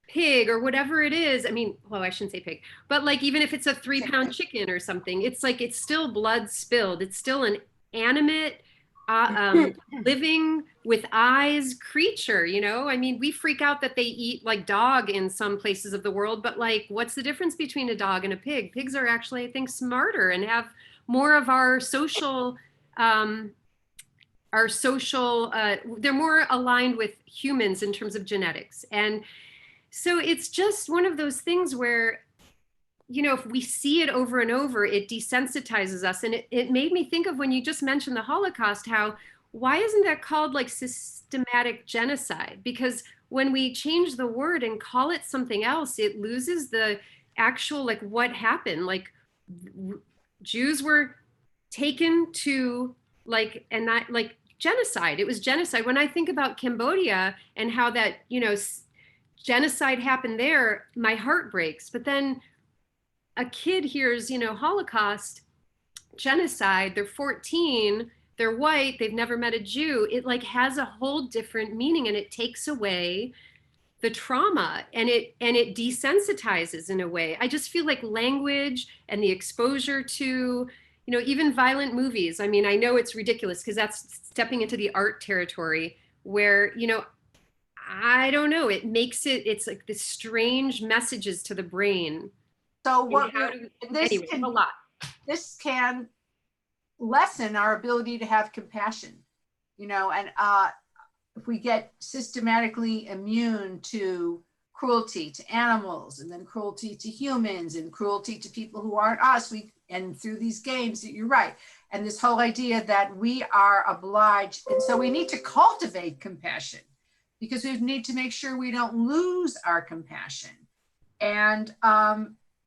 pig or whatever it is. I mean, well, I shouldn't say pig, but like, even if it's a 3-pound chicken or something, it's like, it's still blood spilled. It's still an animate, living with eyes creature, you know? I mean, we freak out that they eat like dog in some places of the world, but like, what's the difference between a dog and a pig? Pigs are actually, I think, smarter and have more of our social, they're more aligned with humans in terms of genetics. And so it's just one of those things where, you know, if we see it over and over, it desensitizes us. And it made me think of when you just mentioned the Holocaust, how, why isn't that called like systematic genocide? Because when we change the word and call it something else, it loses the actual, like, what happened. Like, Jews were taken to, like, and not like genocide. It was genocide. When I think about Cambodia and how that, you know, genocide happened there, my heart breaks. But then a kid hears, you know, Holocaust, genocide, they're 14, they're white, they've never met a Jew. It like has a whole different meaning, and it takes away the trauma, and it desensitizes in a way. I just feel like language and the exposure to, you know, even violent movies. I mean, I know it's ridiculous because that's stepping into the art territory where, you know, I don't know, it makes it's like this strange messages to the brain. So what anyway, a lot. This can lessen our ability to have compassion, you know, and if we get systematically immune to cruelty to animals, and then cruelty to humans, and cruelty to people who aren't us, and through these games, you're right. And this whole idea that we are obliged, and so we need to cultivate compassion, because we need to make sure we don't lose our compassion. And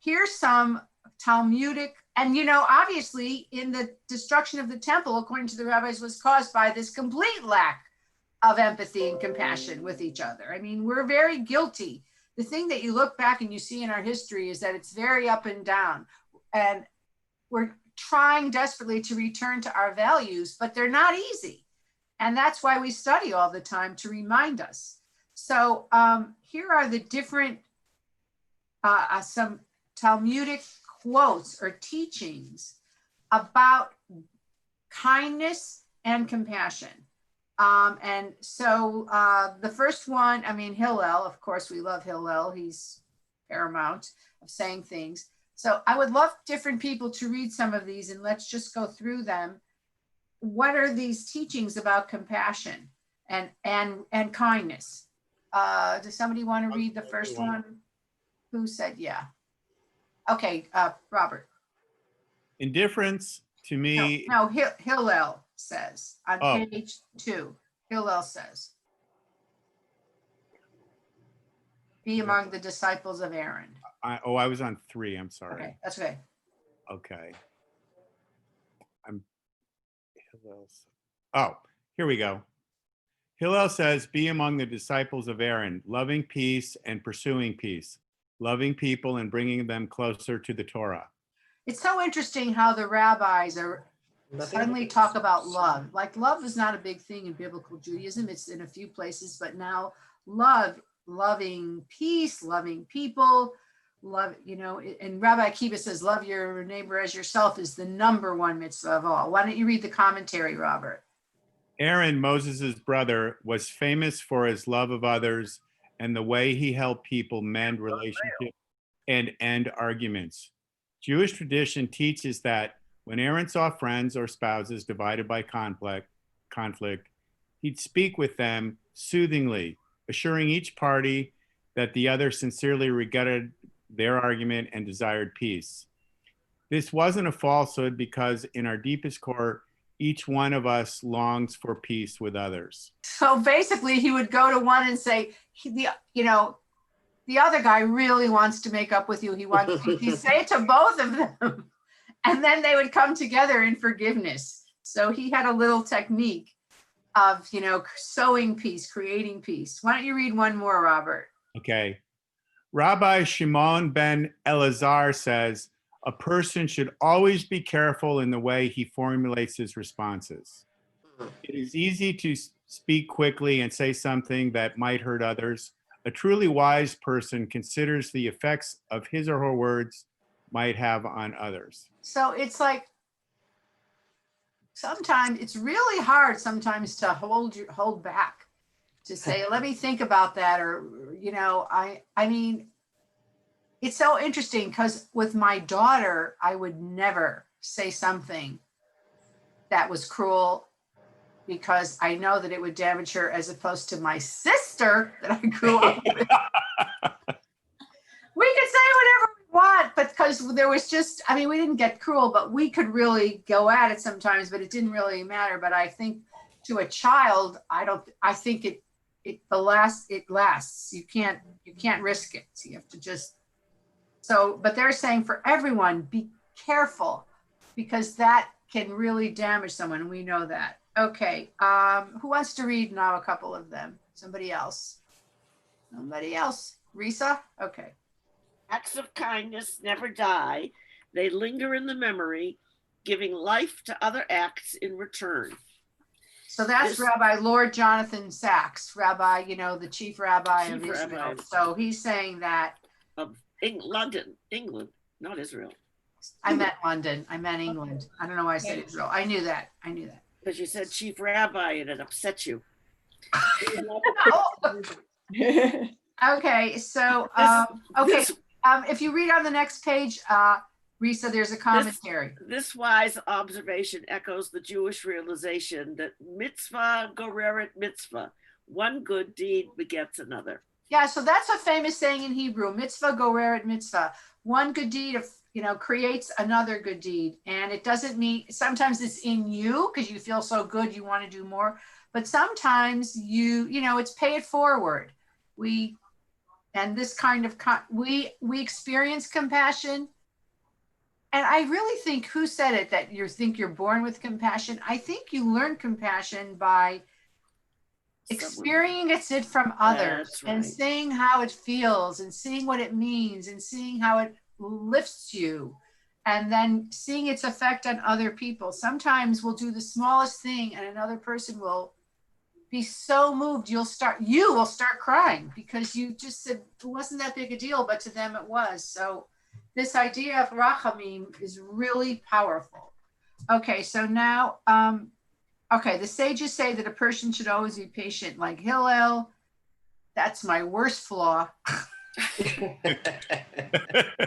here's some Talmudic, and you know, obviously in the destruction of the temple, according to the rabbis, was caused by this complete lack of empathy and compassion with each other. I mean, we're very guilty. The thing that you look back and you see in our history is that it's very up and down. And we're trying desperately to return to our values, but they're not easy. And that's why we study all the time, to remind us. So here are the different, some Talmudic quotes or teachings about kindness and compassion. And so the first one, I mean, Hillel, of course, we love Hillel. He's paramount of saying things. So I would love different people to read some of these, and let's just go through them. What are these teachings about compassion and kindness? Does somebody want to read the first one? Who said yeah? Okay, Robert. Indifference to me. No, Hillel says on page 2. Hillel says, be among the disciples of Aaron. I was on 3. I'm sorry. Okay, that's okay. Okay. Oh, here we go. Hillel says, be among the disciples of Aaron, loving peace and pursuing peace, loving people and bringing them closer to the Torah. It's so interesting how the rabbis are suddenly talk about love. Like, love is not a big thing in biblical Judaism. It's in a few places, but now loving peace, loving people, love, you know, and Rabbi Akiva says, love your neighbor as yourself is the #1 mitzvah of all. Why don't you read the commentary, Robert? Aaron, Moses' brother, was famous for his love of others and the way he helped people mend relationships and end arguments. Jewish tradition teaches that when Aaron saw friends or spouses divided by conflict, he'd speak with them soothingly, assuring each party that the other sincerely regretted their argument and desired peace. This wasn't a falsehood because in our deepest core, each one of us longs for peace with others. So basically he would go to one and say, the other guy really wants to make up with you. He'd say it to both of them. And then they would come together in forgiveness. So he had a little technique of, sowing peace, creating peace. Why don't you read one more, Robert? Okay. Rabbi Shimon ben Elazar says, a person should always be careful in the way he formulates his responses. It is easy to speak quickly and say something that might hurt others. A truly wise person considers the effects of his or her words might have on others. So it's like, sometimes it's really hard sometimes to hold back, to say, let me think about that. Or, I mean, it's so interesting because with my daughter, I would never say something that was cruel because I know that it would damage her, as opposed to my sister that I grew up with. We could say whatever we want, but because there was just, we didn't get cruel, but we could really go at it sometimes, but it didn't really matter. But I think to a child, I think it lasts. You can't risk it. So you have to just, but they're saying for everyone, be careful, because that can really damage someone. And we know that. Okay. Who wants to read now a couple of them? Somebody else. Risa? Okay. Acts of kindness never die. They linger in the memory, giving life to other acts in return. So that's Rabbi Lord Jonathan Sachs, Rabbi, the chief rabbi of Israel. So he's saying that. Of London, England, not Israel. I meant London. I meant England. I don't know why I said Israel. I knew that. Because you said chief rabbi and it upset you. Okay, so, if you read on the next page, Risa, there's a commentary. This wise observation echoes the Jewish realization that mitzvah goreret mitzvah, one good deed begets another. Yeah, so that's a famous saying in Hebrew, mitzvah goreret mitzvah. One good deed creates another good deed. And it doesn't mean, sometimes it's in you because you feel so good, you want to do more. But sometimes it's pay it forward. We experience compassion. And I really think, who said it, that you think you're born with compassion? I think you learn compassion by experiencing it from others and seeing how it feels and seeing what it means and seeing how it lifts you and then seeing its effect on other people. Sometimes we'll do the smallest thing and another person will be so moved you will start crying because you just said it wasn't that big a deal, but to them it was. So this idea of rachamim is really powerful. Okay, so now the sages say that a person should always be patient, like Hillel. That's my worst flaw.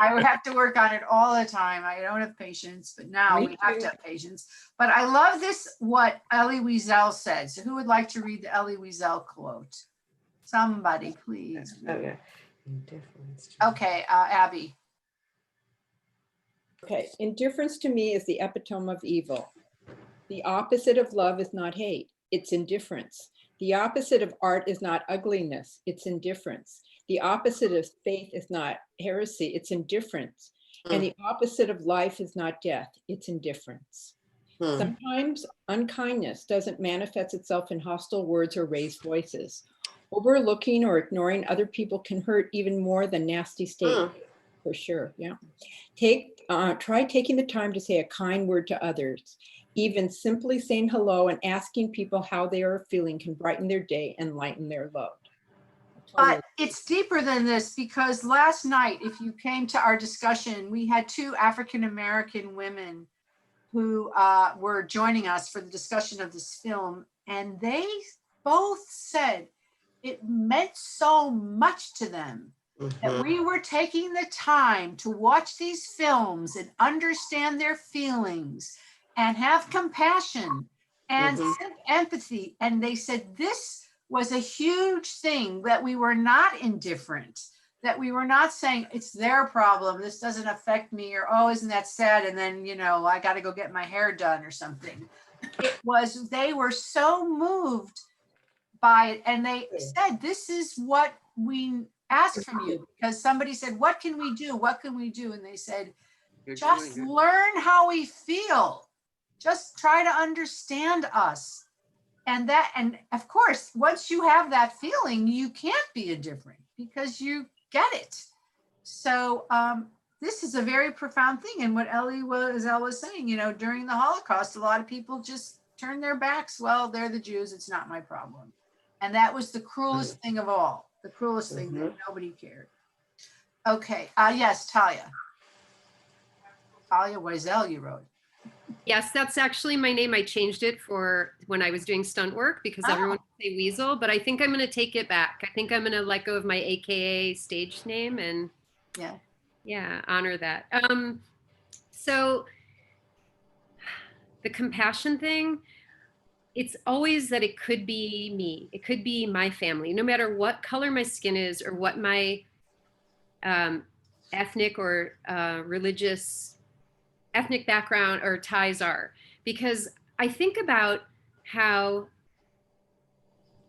I would have to work on it all the time. I don't have patience, but now we have to have patience. But I love this, what Elie Wiesel said. So who would like to read the Elie Wiesel quote? Somebody, please. Okay. Okay, Abby. Okay, indifference to me is the epitome of evil. The opposite of love is not hate, it's indifference. The opposite of art is not ugliness, it's indifference. The opposite of faith is not heresy, it's indifference. And the opposite of life is not death, it's indifference. Sometimes unkindness doesn't manifest itself in hostile words or raised voices. Overlooking or ignoring other people can hurt even more than nasty statements, for sure, yeah. Try taking the time to say a kind word to others. Even simply saying hello and asking people how they are feeling can brighten their day and lighten their load. But it's deeper than this, because last night, if you came to our discussion, we had two African-American women who were joining us for the discussion of this film. And they both said it meant so much to them that we were taking the time to watch these films and understand their feelings and have compassion and empathy. And they said this was a huge thing, that we were not indifferent, that we were not saying it's their problem, this doesn't affect me, or oh, isn't that sad? And then, you know, I got to go get my hair done or something. It was, they were so moved by it. And they said, this is what we ask from you, because somebody said, what can we do? What can we do? And they said, just learn how we feel. Just try to understand us. And that, and of course, once you have that feeling, you can't be indifferent because you get it. So this is a very profound thing. And what Elle was saying, you know, during the Holocaust, a lot of people just turned their backs. Well, they're the Jews, it's not my problem. And that was the cruelest thing of all, the cruelest thing that nobody cared. Okay, yes, Talia. Talia Wiesel, you wrote. Yes, that's actually my name. I changed it for when I was doing stunt work because everyone would say Weasel, but I think I'm going to take it back. I think I'm going to let go of my AKA stage name and honor that. So the compassion thing, it's always that it could be me. It could be my family, no matter what color my skin is or what my ethnic or ethnic background or ties are. Because I think about how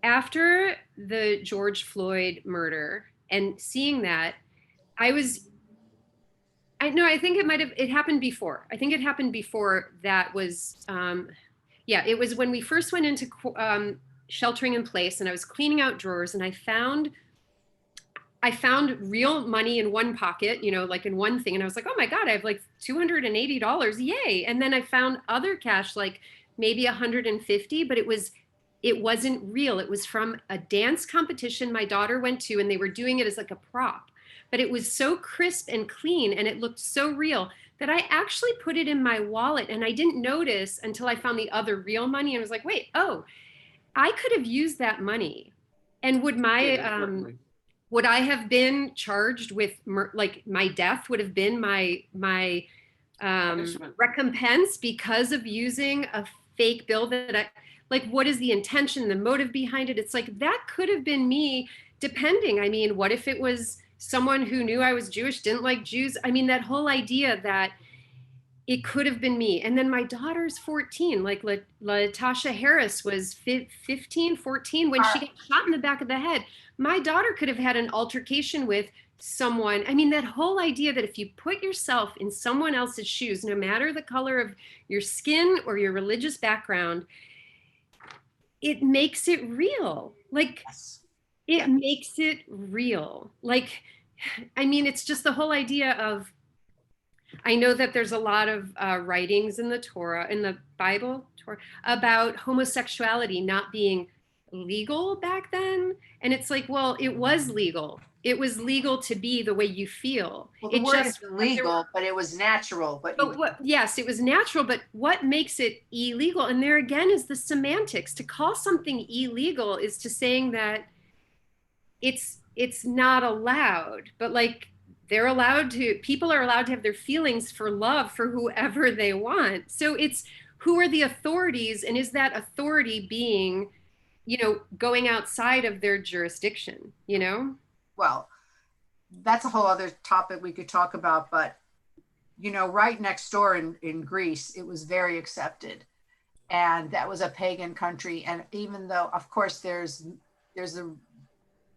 after the George Floyd murder and seeing that, I think it happened before. I think it happened before that was, it was when we first went into sheltering in place and I was cleaning out drawers and I found real money in one pocket, you know, like in one thing. And I was like, oh my God, I have like $280, yay. And then I found other cash, like maybe 150, but it wasn't real. It was from a dance competition my daughter went to and they were doing it as like a prop, but it was so crisp and clean and it looked so real that I actually put it in my wallet and I didn't notice until I found the other real money. And I was like, wait, I could have used that money. And would would I have been charged with, like my death would have been my recompense because of using a fake bill that what is the intention, the motive behind it? It's like, that could have been me, depending. I mean, what if it was someone who knew I was Jewish, didn't like Jews? I mean, that whole idea that it could have been me. And then my daughter's 14, like Latasha Harris was 15, 14 when she got shot in the back of the head. My daughter could have had an altercation with someone. I mean, that whole idea that if you put yourself in someone else's shoes, no matter the color of your skin or your religious background, it makes it real. Like, it makes it real. Like, I mean, it's just the whole idea of, I know that there's a lot of writings in the Torah, in the Bible, about homosexuality not being legal back then. And it's like, well, it was legal. It was legal to be the way you feel. Well, the word is legal, but it was natural. Yes, it was natural, but what makes it illegal? And there again is the semantics. To call something illegal is to saying that it's not allowed, but like, people are allowed to have their feelings for love for whoever they want. So it's, who are the authorities, and is that authority being, going outside of their jurisdiction, Well, that's a whole other topic we could talk about, but, right next door in Greece, it was very accepted. And that was a pagan country. And even though, of course, there's a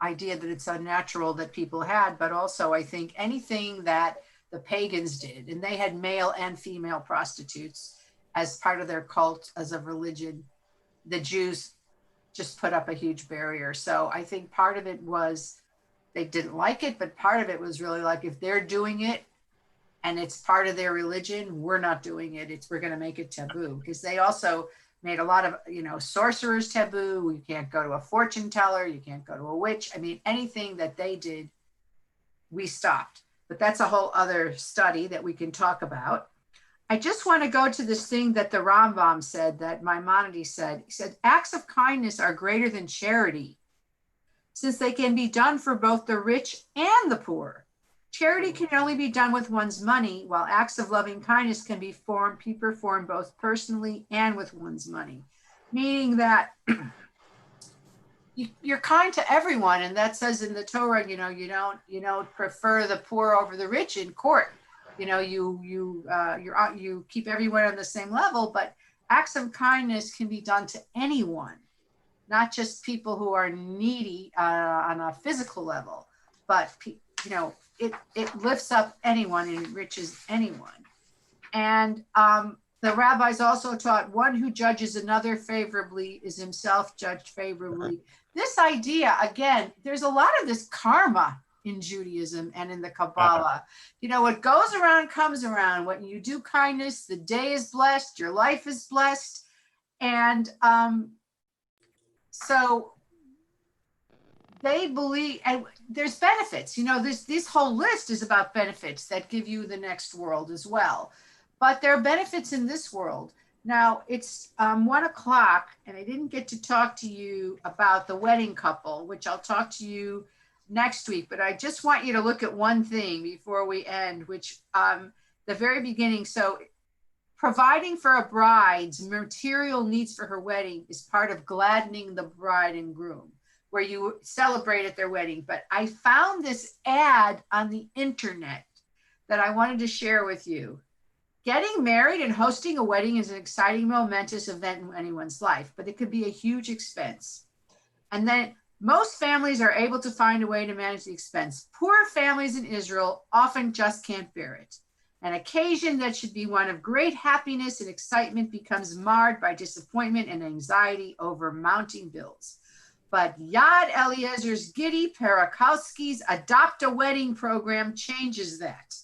idea that it's unnatural that people had, but also I think anything that the pagans did, and they had male and female prostitutes as part of their cult, as a religion, the Jews just put up a huge barrier. So I think part of it was they didn't like it, but part of it was really like, if they're doing it and it's part of their religion, we're not doing it. We're going to make it taboo, because they also made a lot of, sorcerers taboo. You can't go to a fortune teller. You can't go to a witch. I mean, anything that they did, we stopped. But that's a whole other study that we can talk about. I just want to go to this thing that the Rambam said, that Maimonides said. He said, acts of kindness are greater than charity. since they can be done for both the rich and the poor. Charity can only be done with one's money, while acts of loving kindness can be performed both personally and with one's money. Meaning that you're kind to everyone, and that says in the Torah, you don't prefer the poor over the rich in court. You keep everyone on the same level, but acts of kindness can be done to anyone, not just people who are needy on a physical level, but it lifts up anyone and enriches anyone. And the rabbis also taught one who judges another favorably is himself judged favorably. This idea, again, there's a lot of this karma in Judaism and in the Kabbalah. What goes around comes around. When you do kindness, the day is blessed, your life is blessed. And so they believe, and there's benefits. This whole list is about benefits that give you the next world as well. But there are benefits in this world. Now it's 1 o'clock, and I didn't get to talk to you about the wedding couple, which I'll talk to you next week. But I just want you to look at one thing before we end, which the very beginning. So providing for a bride's material needs for her wedding is part of gladdening the bride and groom, where you celebrate at their wedding. But I found this ad on the internet that I wanted to share with you. Getting married and hosting a wedding is an exciting, momentous event in anyone's life, but it could be a huge expense. And then most families are able to find a way to manage the expense. Poor families in Israel often just can't bear it. An occasion that should be one of great happiness and excitement becomes marred by disappointment and anxiety over mounting bills. But Yad Eliezer's Giddy Perakowski's Adopt a Wedding program changes that.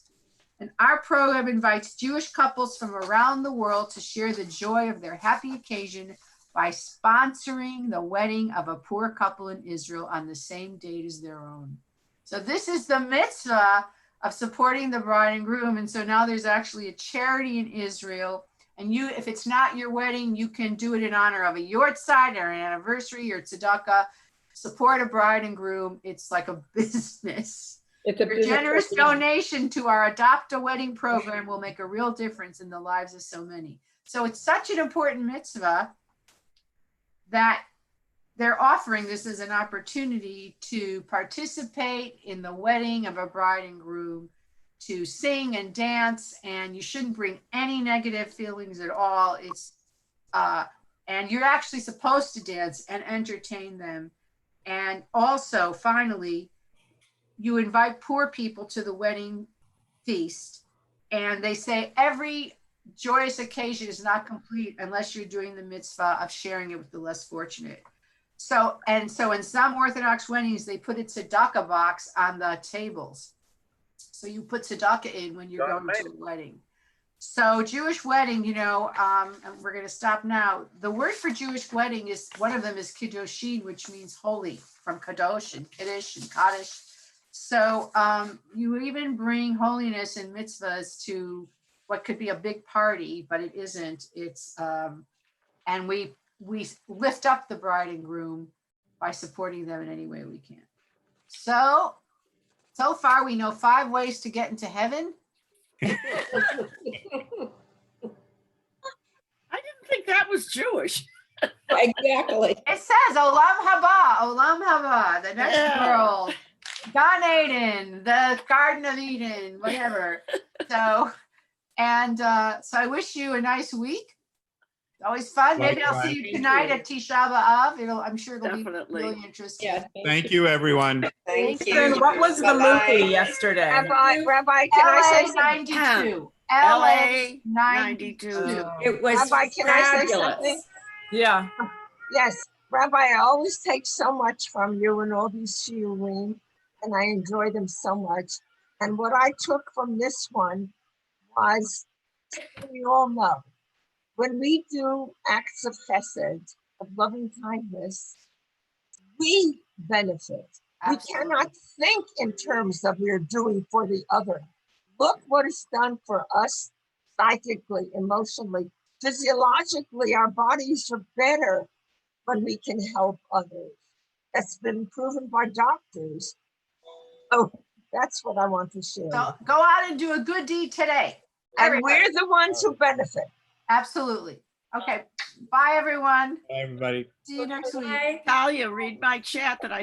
And our program invites Jewish couples from around the world to share the joy of their happy occasion by sponsoring the wedding of a poor couple in Israel on the same date as their own. So this is the mitzvah of supporting the bride and groom. And so now there's actually a charity in Israel. And if it's not your wedding, you can do it in honor of a yortzeit or an anniversary or tzedakah. Support a bride and groom. It's like a business. Your generous donation to our Adopt a Wedding program will make a real difference in the lives of so many. So it's such an important mitzvah that they're offering this as an opportunity to participate in the wedding of a bride and groom, to sing and dance, and you shouldn't bring any negative feelings at all. It's and you're actually supposed to dance and entertain them. And also, finally, you invite poor people to the wedding feast, and they say every joyous occasion is not complete unless you're doing the mitzvah of sharing it with the less fortunate. So in some Orthodox weddings, they put a tzedakah box on the tables. So you put tzedakah in when you're going to a wedding. So Jewish wedding, and we're going to stop now. The word for Jewish wedding is, one of them is kiddushin, which means holy, from kadosh and kiddush and kaddish. So you even bring holiness and mitzvahs to what could be a big party, but it isn't. It's and we lift up the bride and groom by supporting them in any way we can. So far we know 5 ways to get into heaven. I didn't think that was Jewish. Exactly. It says Olam Haba, the next world. Gan Eden, the Garden of Eden, whatever. So I wish you a nice week. It's always fun. Maybe I'll see you tonight at Tisha B'Av. I'm sure it'll Definitely. be really interesting. Yeah, Thank you, everyone. Thank And you. what was the Bye-bye. movie yesterday? Rabbi, can I say something? 92. LA 92. 92. It was Rabbi, can I say fabulous. something? Yeah. Yes, Rabbi, I always take so much from you and all these shiurim, and I enjoy them so much. And what I took from this one was, we all know, when we do acts of chesed, of loving kindness, we benefit. Absolutely. We cannot think in terms of we're doing for the other. Look what it's done for us psychically, emotionally, physiologically. Our bodies are better when we can help others. that's been proven by doctors. Oh, that's what I want to share. So go out and do a good deed today. And Everybody. we're the ones who benefit. Absolutely. Okay. Bye, everyone. Bye, everybody. See you next week. Talia, read my chat that I